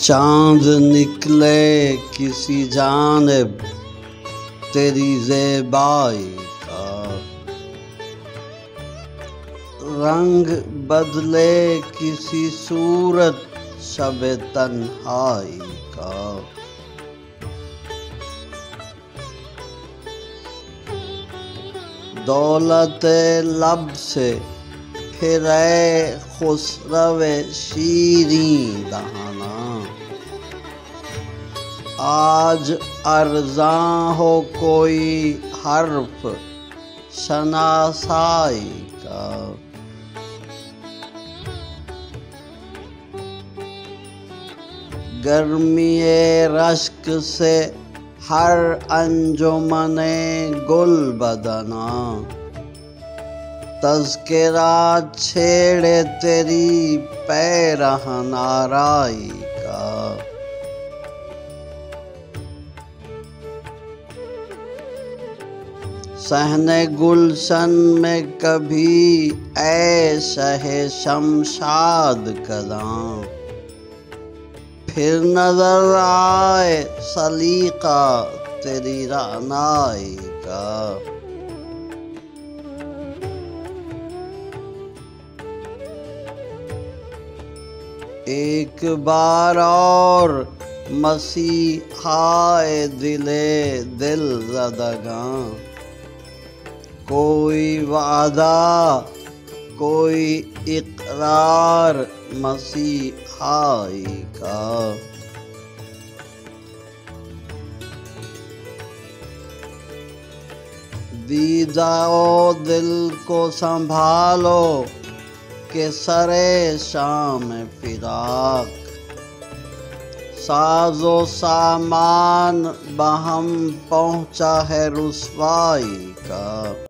चांद निकले किसी जानिब तेरी ज़ेबाई का, रंग बदले किसी सूरत शब तन्हाई का। दौलत लब से फिरे खुसरवे शीरीं दहाना, आज अर्ज़ां हो कोई हर्फ शनासाई का। गर्मीए रश्क से हर अंजुमने गुल बदना, तज़किरा छेड़े तेरी पैरहन आराई का। सहने गुलशन में कभी ऐ शहे शमशाद कदां, फिर नजर आए सलीका तेरी रानाई का। एक बार और मसीहाए दिले दिल ज़दगां, कोई वादा कोई इकरार मसीहाई का। दीदाओ दिल को संभालो के सरे शाम फिराक, साजो सामान बहम पहुँचा है रुसवाई का।